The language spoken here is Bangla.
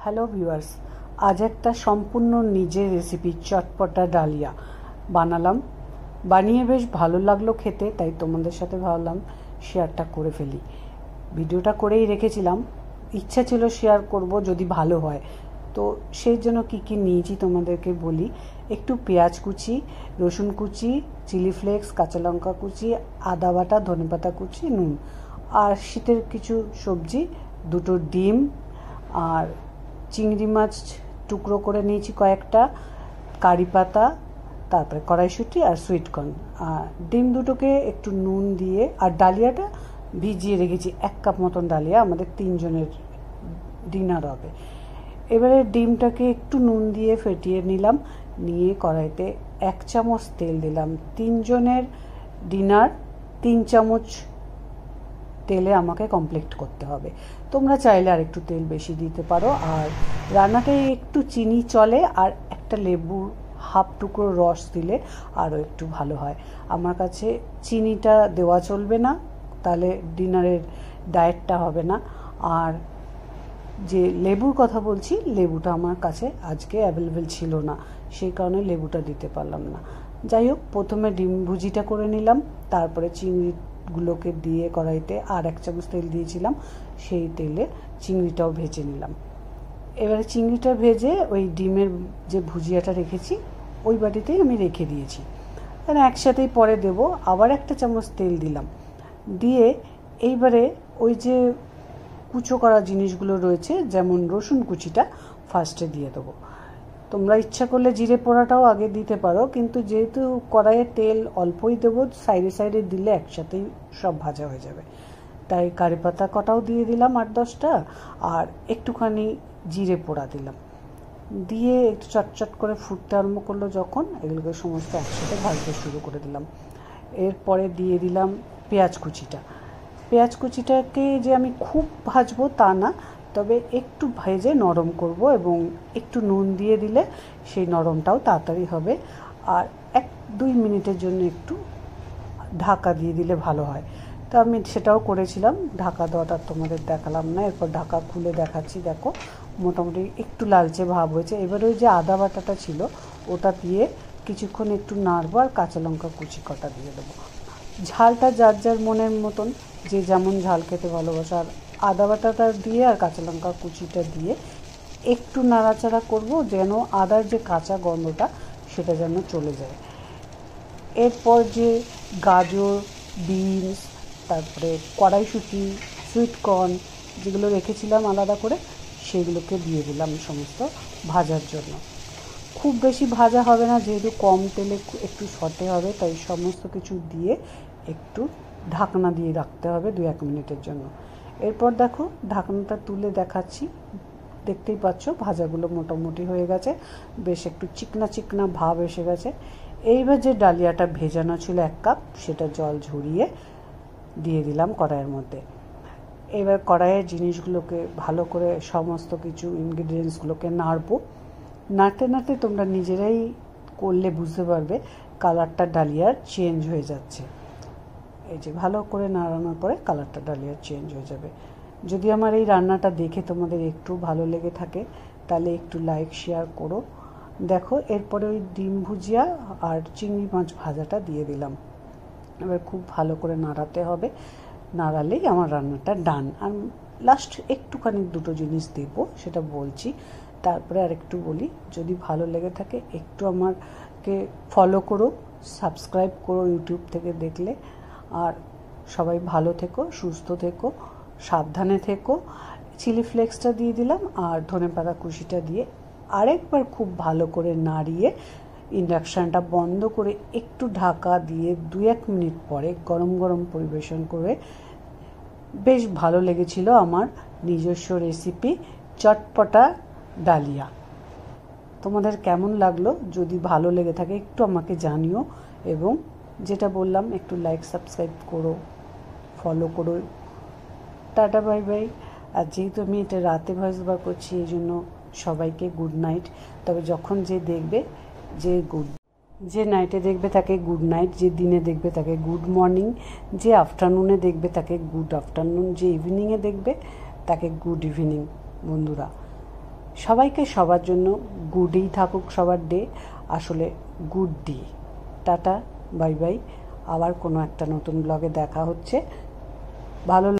হ্যালো ভিউয়ার্স, আজ একটা সম্পূর্ণ নিজের রেসিপি চটপটা ডালিয়া বানালাম। বানিয়ে বেশ ভালো লাগলো খেতে, তাই তোমাদের সাথে ভাবলাম শেয়ারটা করে ফেলি। ভিডিওটা করেই রেখেছিলাম, ইচ্ছা ছিল শেয়ার করব যদি ভালো হয়। তো সেই জন্য কী কী নিয়েছি তোমাদেরকে বলি। একটু পেঁয়াজ কুচি, রসুন কুচি, চিলি ফ্লেক্স, কাঁচা লঙ্কা কুচি, আদা বাটা, ধনেপাতা কুচি, নুন, আর শীতের কিছু সবজি, দুটো ডিম, আর চিংড়ি মাছ টুকরো করে নিয়েছি কয়েকটা, কারি পাতা, তারপরে কড়াইশুঁটি আর সুইটকর্ন। আর ডিম দুটোকে একটু নুন দিয়ে, আর ডালিয়াটা ভিজিয়ে রেখেছি 1 কাপ মতন ডালিয়া, আমাদের 3 জনের ডিনার হবে। এবারে ডিমটাকে একটু নুন দিয়ে ফেটিয়ে নিলাম, নিয়ে কড়াইতে 1 চামচ তেল দিলাম। 3 জনের ডিনার 3 চামচ তেলে আমাকে কমপ্লিট করতে হবে। তোমরা চাইলে আর একটু তেল বেশি দিতে পারো। আর রান্নাটায় একটু চিনি চলে, আর একটা লেবুর হাফ টুকরো রস দিলে আরও একটু ভালো হয়। আমার কাছে চিনিটা দেওয়া চলবে না, তাহলে ডিনারের ডায়েটটা হবে না। আর যে লেবুর কথা বলছি, লেবুটা আমার কাছে আজকে অ্যাভেলেবেল ছিল না, সেই কারণে লেবুটা দিতে পারলাম না। যাই হোক, প্রথমে ডিম ভুজিটা করে নিলাম, তারপরে চিংড়িগুলোকে দিয়ে কড়াইতে আর 1 চামচ তেল দিয়েছিলাম, সেই তেলে চিংড়িটাও ভেজে নিলাম। এবারে চিংড়িটা ভেজে ওই ডিমের যে ভুজিয়াটা রেখেছি ওই বাটিতেই আমি রেখে দিয়েছি, কারণ একসাথেই পরে দেব। আবার 1 চামচ তেল দিলাম, দিয়ে এইবারে ওই যে কুচো করা জিনিসগুলো রয়েছে, যেমন রসুন কুচিটা ফার্স্টে দিয়ে দেবো। তোমরা ইচ্ছা করলে জিরে পোড়াটাও আগে দিতে পারো, কিন্তু যেহেতু কড়াইয়ে তেল অল্পই দেবো, সাইডে সাইডে দিলে একসাথেই সব ভাজা হয়ে যাবে। তাই কারি পাতা কটাও দিয়ে দিলাম 8-10টা, আর একটুখানি জিরে পোড়া দিলাম, দিয়ে একটু চটচট করে ফুটতে আরম্ভ করলো যখন, এগুলোকে সমস্ত একসাথে ভাজতে শুরু করে দিলাম। এরপরে দিয়ে দিলাম পেঁয়াজ কুচিটা। পেঁয়াজ কুচিটাকে যে আমি খুব ভাজবো তা না, তবে একটু ভেজে নরম করব, এবং একটু নুন দিয়ে দিলে সেই নরমটাও তাড়াতাড়ি হবে। আর 1-2 মিনিটের জন্য একটু ঢাকা দিয়ে দিলে ভালো হয়। তো আমি সেটাও করেছিলাম, ঢাকা দেওয়াটা তোমাদের দেখালাম না। এরপর ঢাকা খুলে দেখাচ্ছি, দেখো মোটামুটি একটু লালচে ভাব হয়েছে। এবার ওই যে আদা বাটাটা ছিল ওটা দিয়ে কিছুক্ষণ একটু নাড়বো, আর কাঁচা লঙ্কা কুচি কটা দিয়ে দেবো। ঝালটা যার যার মনের মতন, যে যেমন ঝাল খেতে ভালোবাসে। আর আদা বাটাটা দিয়ে আর কাঁচা লঙ্কা কুচিটা দিয়ে একটু নাড়াচাড়া করব, যেন আদার যে কাঁচা গন্ধটা সেটা যেন চলে যায়। এরপর যে গাজর, বিনস, তারপরে কড়াইশুঁটি, সুইটকর্ন যেগুলো রেখেছিলাম আলাদা করে, সেগুলোকে দিয়ে দিলাম সমস্ত ভাজার জন্য। খুব বেশি ভাজা হবে না, যেহেতু কম তেলে একটু সটে হবে, তাই সমস্ত কিছু দিয়ে একটু ঢাকনা দিয়ে রাখতে হবে 2-1 মিনিটের জন্য। এরপর দেখো ঢাকনাটা তুলে দেখাচ্ছি, দেখতেই পাচ্ছ ভাজাগুলো মোটামুটি হয়ে গেছে, বেশ একটু চিকনা চিকনা ভাব এসে গেছে। এইবার যে ডালিয়াটা ভেজানো ছিল 1 কাপ, সেটা জল ঝরিয়ে দিয়ে দিলাম কড়াইয়ের মধ্যে। এবার কড়াইয়ের জিনিসগুলোকে ভালো করে সমস্ত কিছু ইনগ্রিডিয়েন্টসগুলোকে নাড়বো। নাড়তে নাড়তে তোমরা নিজেরাই করলে বুঝতে পারবে কালারটা ডালিয়ার চেঞ্জ হয়ে যাচ্ছে। এই যে ভালো করে নাড়ানোর পরে কালারটা ডালিয়ার চেঞ্জ হয়ে যাবে। যদি আমার এই রান্নাটা দেখে তোমাদের একটু ভালো লেগে থাকে, তাহলে একটু লাইক শেয়ার করো। দেখো এরপরে ওই ডিম ভুজিয়া আর চিংড়ি মাছ ভাজাটা দিয়ে দিলাম। এবার খুব ভালো করে নাড়াতে হবে, নাড়ালেই আমার রান্নাটা ডান। আর লাস্ট একটুখানি দুটো জিনিস দেবো, সেটা বলছি। তারপরে আর একটু বলি, যদি ভালো লেগে থাকে একটু আমাকে ফলো করো, সাবস্ক্রাইব করো ইউটিউব থেকে দেখলে। আর সবাই ভালো থেকো, সুস্থ থেকো, সাবধানে থেকো। চিলি ফ্লেক্সটা দিয়ে দিলাম, আর ধনেপাতা কুচিটা দিয়ে আরেকবার খুব ভালো করে নাড়িয়ে ইন্ডাকশানটা বন্ধ করে একটু ঢাকা দিয়ে 2-1 মিনিট পরে গরম গরম পরিবেশন করে। বেশ ভালো লেগেছিল আমার নিজস্ব রেসিপি চটপটা ডালিয়া। তোমাদের কেমন লাগলো? যদি ভালো লেগে থাকে একটু আমাকে জানিও, এবং যেটা বললাম একটু লাইক সাবস্ক্রাইব করো, ফলো করো। Tata, bye bye. আর যেহেতু আমি এটা রাতে ভয়েস ওভার করছি, এই জন্য সবাইকে গুড নাইট। তবে যখন যে দেখবে, যে নাইটে দেখবে তাকে গুড নাইট, যে দিনে দেখবে তাকে গুড মর্নিং, যে আফটারনুনে দেখবে তাকে গুড আফটারনুন, যে ইভিনিংয়ে দেখবে তাকে গুড ইভিনিং বন্ধুরা। সবাইকে সবার জন্য গুডই থাকুক সবার ডে, আসলে good day. Tata, bye by. আবার কোনো একটা নতুন ব্লগে দেখা হচ্ছে। ভালো